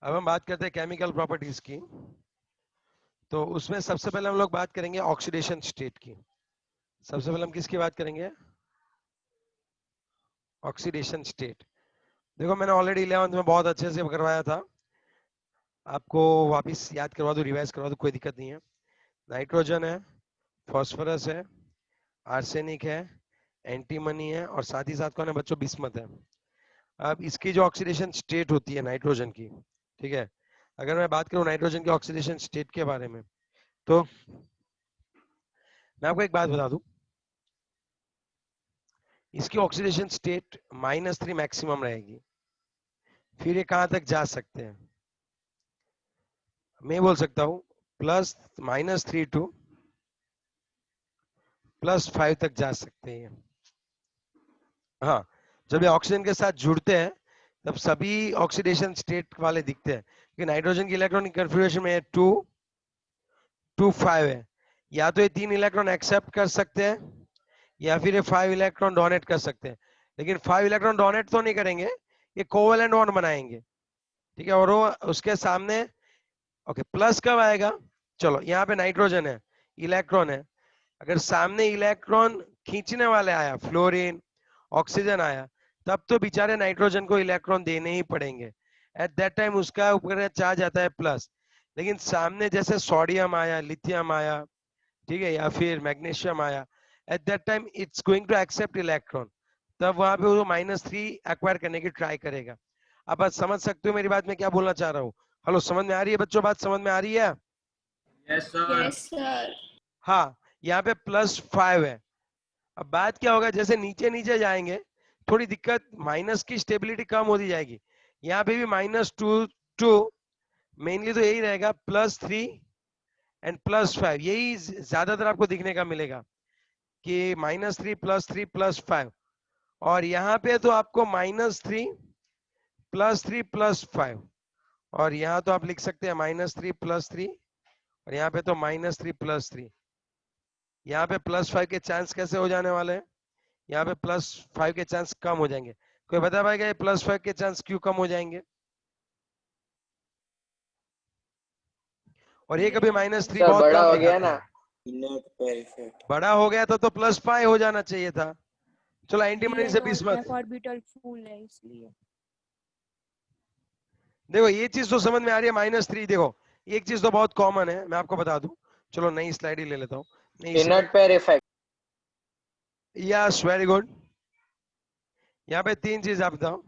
अब हम बात करते हैं केमिकल प्रॉपर्टीज की। तो उसमें सबसे पहले हम लोग बात करेंगे ऑक्सीडेशन स्टेट की। सबसे पहले हम किसकी बात करेंगे? Oxidation state. देखो मैंने ऑलरेडी 11th में बहुत अच्छे से करवाया था, आपको वापस याद करवा दूं, रिवाइज करवा दूं, कोई दिक्कत नहीं है। नाइट्रोजन है, फॉस्फोरस है, आर्सेनिक है, एंटीमनी है और साथ ही साथ कौन है बच्चों? बिस्मथ है। अब इसकी जो ऑक्सीडेशन स्टेट होती है नाइट्रोजन की, ठीक है, अगर मैं बात करूं नाइट्रोजन के ऑक्सीडेशन स्टेट के बारे में, तो मैं आपको एक बात बता दूं, इसकी ऑक्सीडेशन स्टेट -3 मैक्सिमम रहेगी। फिर ये कहां तक जा सकते हैं? मैं बोल सकता हूं +-3 टू +5 तक जा सकते हैं। हाँ, जब ये ऑक्सीजन के साथ जुड़ते हैं तब सभी ऑक्सीडेशन स्टेट वाले दिखते हैं कि नाइट्रोजन की इलेक्ट्रॉनिक कन्फिग्रेशन में 2 2 5 है। या तो ये 3 इलेक्ट्रॉन एक्सेप्ट कर सकते हैं या फिर ये 5 इलेक्ट्रॉन डोनेट कर सकते हैं, लेकिन 5 इलेक्ट्रॉन डोनेट तो नहीं करेंगे, ये कोवेलेंट बॉन्ड बनाएंगे, ठीक है। और वो उसके सामने ओके प्लस कब आएगा? चलो यहाँ पे नाइट्रोजन है, इलेक्ट्रॉन है, अगर सामने इलेक्ट्रॉन खींचने वाले आया, फ्लोरीन, ऑक्सीजन आया, तब तो बेचारे नाइट्रोजन को इलेक्ट्रॉन देने ही पड़ेंगे। एट दैट टाइम उसका ऊपर चार्ज आता है प्लस। लेकिन सामने जैसे सोडियम आया, लिथियम आया, ठीक है, या फिर मैग्नीशियम आया, at that time it's going to accept electron, तब वहां पे वो -3 एक्वायर करने की ट्राई करेगा। अब आप समझ सकते हो मेरी बात में क्या बोलना चाह रहा हूँ? हेलो, समझ में आ रही है बच्चों? बात समझ में आ रही है? Yes sir. हाँ, यहाँ पे +5 है। अब बात क्या होगा, जैसे नीचे नीचे जाएंगे थोड़ी दिक्कत, माइनस की स्टेबिलिटी कम होती जाएगी। यहाँ पे भी -2 2 मेनली तो यही रहेगा, +3 एंड +5, यही ज्यादातर आपको दिखने का मिलेगा कि -3 +3 +5। और यहाँ पे तो आपको -3 +3 +5, और यहाँ तो आप लिख सकते हैं -3 +3, और यहाँ पे तो -3 +3। यहाँ पे +5 के चांस कैसे हो जाने वाले हैं? यहाँ पे +5 के चांस कम हो जाएंगे। कोई बता पाएगा ये +5 के चांस क्यों कम हो जाएंगे? और ये कभी -3 सर बहुत बड़ा कम हो गया दिखाता ना। है। बड़ा हो गया तो +5 हो जाना चाहिए था। चलो एंटीमनी से बिस्मथ। f ऑर्बिटल फुल है इसलिए। देखो ये चीज तो समझ में आ रही है, -3। देखो एक चीज तो बहुत कॉमन है, मैं आपको बता दूं। चलो नई स्लाइड ही ले लेता हूँ, नई slide. Inert pair effect. Yes, very good. यहाँ पे 3 चीज आप बताओ।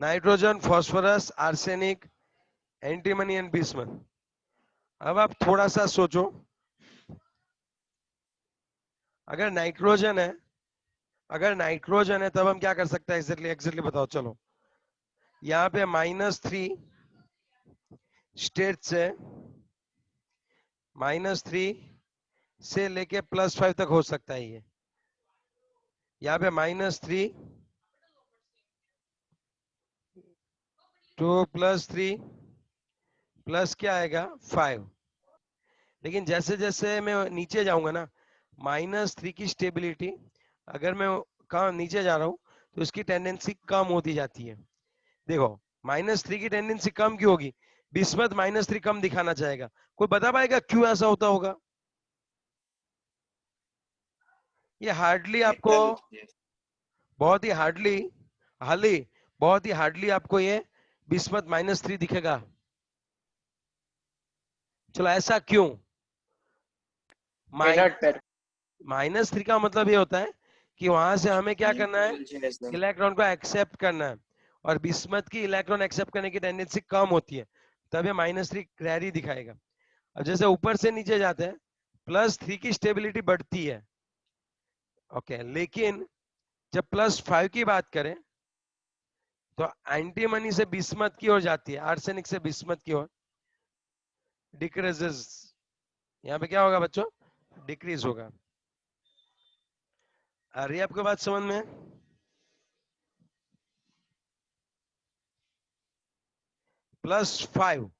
Nitrogen, phosphorus, arsenic, antimony and bismuth. अब आप थोड़ा सा सोचो, अगर नाइट्रोजन है, अगर नाइट्रोजन है तब हम क्या कर सकते हैं? एग्जैक्टली एग्जैक्टली बताओ। चलो यहाँ पे -3 स्टेट से, -3 से लेके +5 तक हो सकता है ये। यहाँ पे -3 टू +3 प्लस क्या आएगा? 5। लेकिन जैसे जैसे मैं नीचे जाऊंगा ना, -3 की स्टेबिलिटी, अगर मैं कहा नीचे जा रहा हूँ तो इसकी टेंडेंसी कम होती जाती है। देखो -3 की टेंडेंसी कम क्यों होगी? बिस्मथ -3 कम दिखाना चाहेगा। कोई बता पाएगा क्यों ऐसा होता होगा? ये हार्डली आपको, बहुत ही हार्डली, हाली बहुत ही हार्डली आपको ये बिस्मथ -3 दिखेगा। चलो ऐसा क्यों? Inert pair. -3 का मतलब ये होता है कि वहां से हमें क्या करना है? इलेक्ट्रॉन को एक्सेप्ट करना है, और बिस्मथ की इलेक्ट्रॉन एक्सेप्ट करने की टेंडेंसी कम होती है, तब ये -3 रैरी दिखाएगा। अब जैसे ऊपर से नीचे जाते हैं, +3 की स्टेबिलिटी बढ़ती है, ओके। लेकिन जब +5 की बात करें तो एंटीमनी से बिस्मथ की ओर जाती है, आर्सेनिक से बिस्मथ की ओर डिक्रीजेस। यहाँ पे क्या होगा बच्चों? डिक्रीज होगा। आ रही है आपको बात समझ में? +5,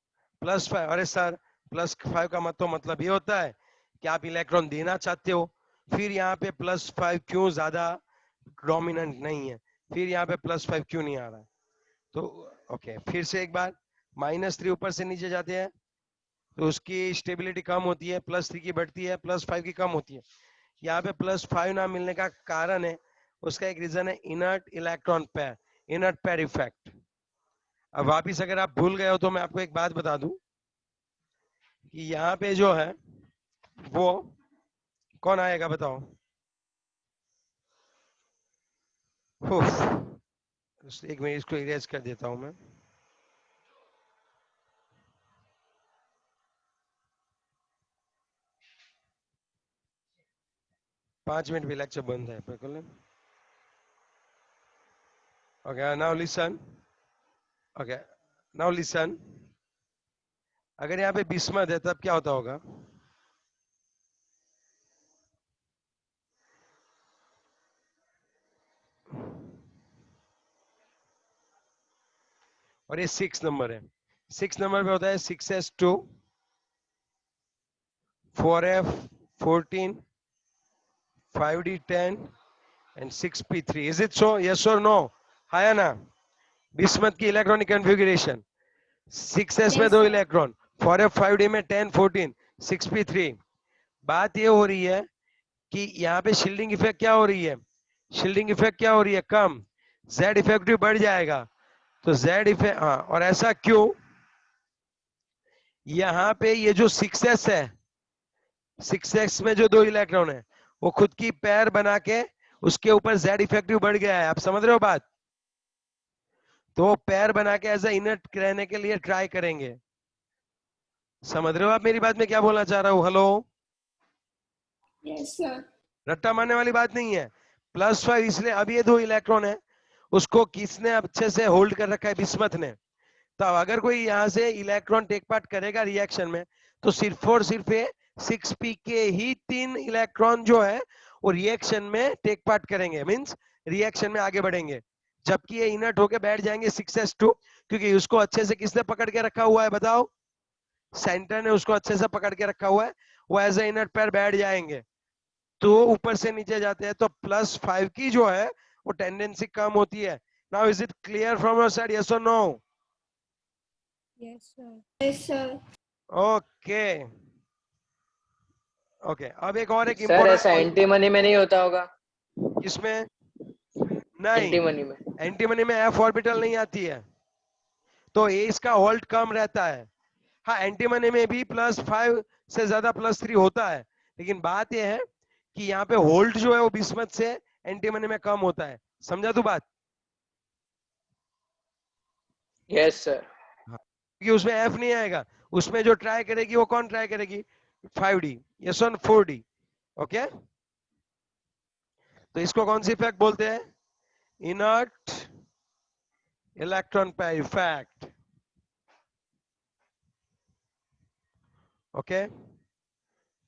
अरे सर +5 का मतलब ये होता है कि आप इलेक्ट्रॉन देना चाहते हो, फिर यहाँ पे +5 क्यों ज्यादा डोमिनेंट नहीं है, फिर यहाँ पे +5 क्यों नहीं आ रहा है। तो ओके, फिर से एक बार, -3 ऊपर से नीचे जाते हैं तो उसकी स्टेबिलिटी कम होती है, +3 की बढ़ती है, +5 की कम होती है। यहाँ पे +5 ना मिलने का कारण है, उसका एक रीजन है inert electron pair, inert pair effect. अब वापिस अगर आप भूल गए हो तो मैं आपको एक बात बता दूं कि यहाँ पे जो है वो कौन आएगा बताओ। एक मिनट, इसको इरेज कर देता हूं मैं। पांच मिनट भी लेक्चर बंद है बिल्कुल। Okay now listen, okay now listen, अगर यहाँ पे बिस्मत है तब क्या होता होगा। और ये 6 नंबर है, 6 नंबर पे होता है 6s2 4f14 5d10 and 6p3। Is it so? Yes or no? हाँ या ना। बिस्मत की इलेक्ट्रॉनिक कॉन्फ़िगरेशन 6s में Yes, 2 sir. Electron, 4f 5d में 10 14 6p3। बात ये हो रही है कि यहाँ पे शील्डिंग इफेक्ट क्या हो रही है, शील्डिंग इफेक्ट क्या हो रही है, कम, जेड इफेक्ट भी बढ़ जाएगा। तो जेड इफेक्ट, हाँ, और ऐसा क्यों, यहाँ पे ये जो 6s है, 6s में जो 2 इलेक्ट्रॉन है वो खुद की पैर बना के उसके ऊपर जेड इफेक्टिव बढ़ गया है। आप समझ रहे हो बात। तो पैर बना के एज इनर्ट रहने के लिए ट्राई करेंगे। समझ रहे हो आप मेरी बात में क्या बोलना चाह रहा हूँ। Hello, Yes, sir. रट्टा मारने वाली बात नहीं है। +5 इसलिए, अब ये 2 इलेक्ट्रॉन है उसको किसने अच्छे से होल्ड कर रखा है, बिस्मथ ने। तो अगर कोई यहाँ से इलेक्ट्रॉन टेक पार्ट करेगा रिएक्शन में तो सिर्फ और सिर्फ ये 6p के ही 3 इलेक्ट्रॉन जो है वो रिएक्शन में टेक पार्ट करेंगे, मींस रिएक्शन में आगे बढ़ेंगे, जबकि ये इनर्ट होके बैठ जाएंगे 6s2, क्योंकि उसको अच्छे से किसने पकड़ के रखा हुआ है बताओ, सेंटर ने उसको अच्छे से पकड़ के रखा हुआ है, वो एज ए इनर्ट पैर बैठ जाएंगे। तो ऊपर से नीचे जाते हैं तो +5 की जो है वो टेंडेंसी कम होती है। Now is it clear from your side, yes और no. Yes, sir. Yes, sir. Okay okay, अब एक और, एक सर ऐसा इम्पोर्टेंट एंटी मनी में नहीं होता होगा? इसमें एंटी नहीं, मनी में एंटी मनी में f ऑर्बिटल नहीं आती है, तो ए इसका होल्ड कम रहता है। हाँ, एंटी मनी में भी +5 से ज्यादा +3 होता है, लेकिन बात यह है कि यहाँ पे होल्ड जो है वो बिस्मत से एंटी मनी में कम होता है। समझा तू बात। Yes sir. क्योंकि उसमें एफ नहीं आएगा, उसमें जो ट्राई करेगी वो कौन ट्राई करेगी, 5d, yes on 4d। Okay, तो इसको कौन सी इफेक्ट बोलते हैं, inert electron pair effect. Okay,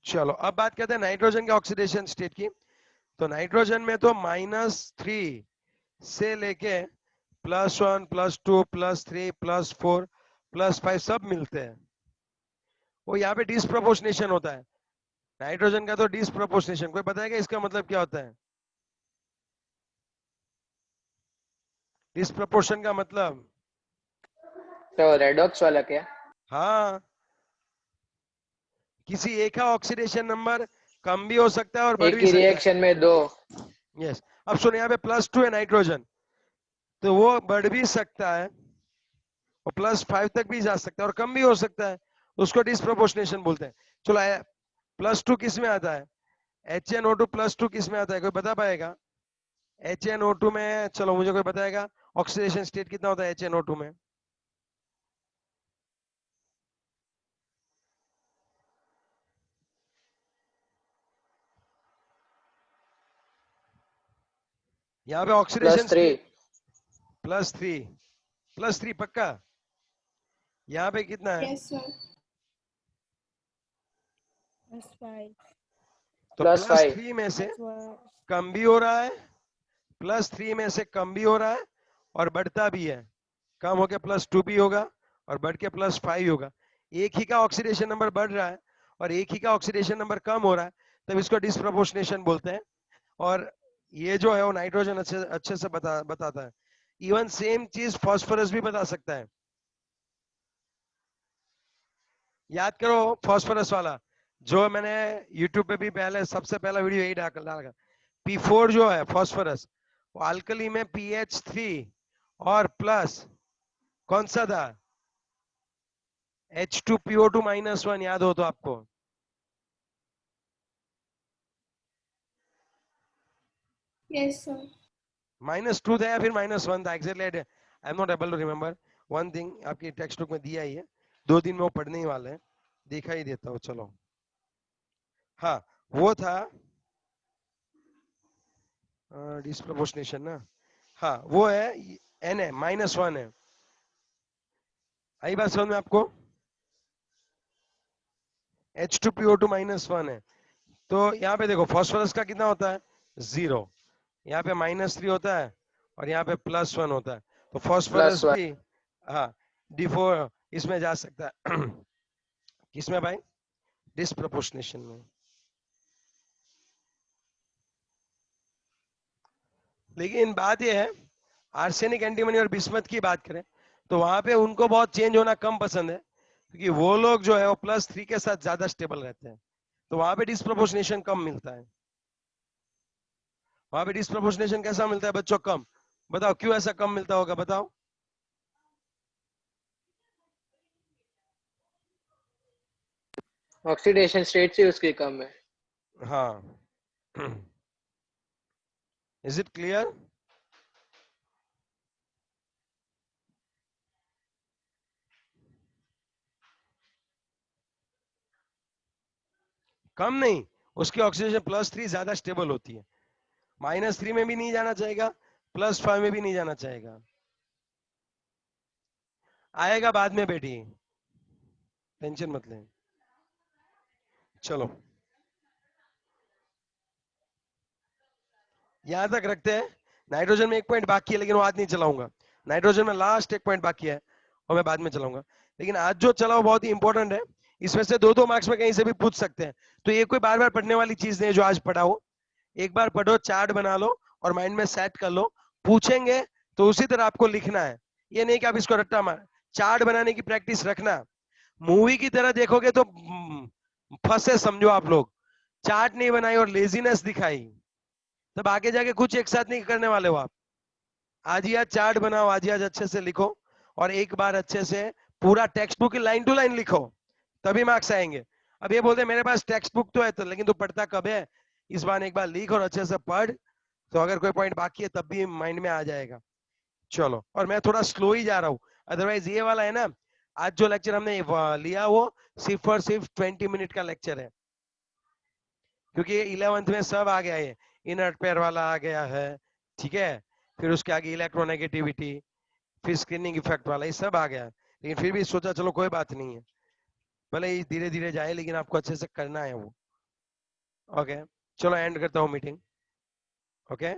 चलो अब बात करते हैं नाइट्रोजन के ऑक्सीडेशन स्टेट की। तो नाइट्रोजन में तो -3 से लेके +1 +2 +3 +4 +5 सब मिलते हैं। वो यहाँ पे डिस्प्रोपोर्शनेशन होता है नाइट्रोजन का, तो डिस्प्रोपोर्शनेशन, कोई बताएगा इसका मतलब क्या होता है। डिस्प्रोपोर्शन का मतलब, तो रेडॉक्स वाला क्या? हाँ, किसी एक का ऑक्सीडेशन नंबर कम भी हो सकता है और बढ़ एक भी ही सकता रिएक्शन में दो। है। यस, अब सुनो, यहाँ पे +2 है नाइट्रोजन, तो वो बढ़ भी सकता है और +5 तक भी जा सकता है और कम भी हो सकता है, उसको डिस्प्रोपोर्शनेशन बोलते हैं। चलो +2 किस में आता है, HNO2 +2 किस में आता है, कोई बता पाएगा। HNO2 में, चलो मुझे कोई बताएगा ऑक्सीडेशन स्टेट कितना होता है HNO2 में। यहाँ पे ऑक्सीडेशन +3। स्टेट +3 पक्का। यहाँ पे कितना है, Yes, sir. +5. तो +5। +3 में से +1. कम भी हो रहा है, +3 में से कम भी हो रहा है और बढ़ता भी है, कम होके +2 भी होगा और बढ़ के +5 होगा। एक ही का ऑक्सीडेशन नंबर बढ़ रहा है और एक ही का ऑक्सीडेशन नंबर कम हो रहा है, तब इसको डिस्प्रपोर्शनेशन बोलते हैं। और ये जो है वो नाइट्रोजन अच्छे अच्छे से बताता है। इवन सेम चीज फास्फोरस भी बता सकता है। याद करो फास्फोरस वाला जो मैंने यूट्यूब पे भी पहले सबसे पहला वीडियो यही डाला। P4 जो है फास्फोरस वो अल्कली में pH3 और प्लस कौन सा था H2PO2 -1 याद हो तो आपको। Yes, sir. -2 था या फिर -1 था exactly I am not able to remember. One thing आपकी टेक्स्ट बुक में दिया ही है, 2 दिन में वो पढ़ने ही वाले हैं, दिखा ही देता हूँ चलो। हाँ वो था डिस्प्रपोर्शनेशन ना। हाँ वो है n है -1 है। आई बात समझ में आपको। H2PO2 -1 है। तो यहाँ पे देखो फास्फोरस का कितना होता है 0, यहाँ पे -3 होता है और यहाँ पे +1 होता है। तो फास्फोरस +1। भी हाँ D4 इसमें जा सकता है। किसमें भाई डिस्प्रपोर्शनेशन में। लेकिन बात यह है आर्सेनिक एंटीमनी और बिस्मथ की बात करें तो वहां पे उनको बहुत चेंज होना कम पसंद है, क्योंकि वो लोग जो है वो +3 के साथ ज्यादा स्टेबल रहते हैं, तो वहां पे डिस्प्रपोर्शनेशन कम मिलता है। वहां पे डिस्प्रपोर्शनेशन कैसा मिलता है बच्चों कम, बताओ क्यों ऐसा कम मिलता होगा बताओ। ऑक्सीडेशन स्टेट से उसकी कम है। हाँ इज इट क्लियर। कम नहीं, उसकी ऑक्सीडेशन +3 ज्यादा स्टेबल होती है। -3 में भी नहीं जाना चाहेगा, +5 में भी नहीं जाना चाहेगा। आएगा बाद में बेटी, टेंशन मत लें। चलो यहां तक रखते हैं। नाइट्रोजन में एक पॉइंट बाकी है लेकिन वो आज नहीं चलाऊंगा। नाइट्रोजन में लास्ट एक पॉइंट बाकी है और मैं बाद में चलाऊंगा। लेकिन आज जो चला वो बहुत ही इंपॉर्टेंट है, इसमें से 2-2 मार्क्स में कहीं से भी पूछ सकते हैं। तो ये कोई बार बार पढ़ने वाली चीज नहीं है जो आज पढ़ा हो। एक बार पढ़ो, चार्ट बना लो और माइंड में सेट कर लो। पूछेंगे तो उसी तरह आपको लिखना है, ये नहीं कि आप इसको रट्टा मार। चार्ट बनाने की प्रैक्टिस रखना। मूवी की तरह देखोगे तो फंसे समझो आप लोग। चार्ट नहीं बनाई और लेजीनेस दिखाई तब आगे जाके कुछ एक साथ नहीं करने वाले हो आप। आज ही आज चार्ट बनाओ, आज ही आज अच्छे से लिखो और एक बार अच्छे से पूरा text book line to line लिखो, तभी मार्क्स आएंगे। अब ये बोलते मेरे पास टेक्स्ट बुक तो है तो, लेकिन तू पढ़ता कब है। इस बार एक बार लिख और अच्छे से पढ़, तो अगर कोई पॉइंट बाकी है तब भी माइंड में आ जाएगा। चलो, और मैं थोड़ा स्लो ही जा रहा हूँ, अदरवाइज ये वाला है ना, आज जो लेक्चर हमने लिया वो सिर्फ और सिर्फ 20 मिनट का लेक्चर है, क्योंकि 11th में सब आ गया है। इनर्ट पेयर वाला आ गया है, ठीक है, फिर उसके आगे इलेक्ट्रोनेगेटिविटी, फिर स्क्रीनिंग इफेक्ट वाला, ये सब आ गया। लेकिन फिर भी सोचा चलो कोई बात नहीं है, भले ही धीरे धीरे जाए लेकिन आपको अच्छे से करना है वो। ओके चलो एंड करता हूँ मीटिंग। ओके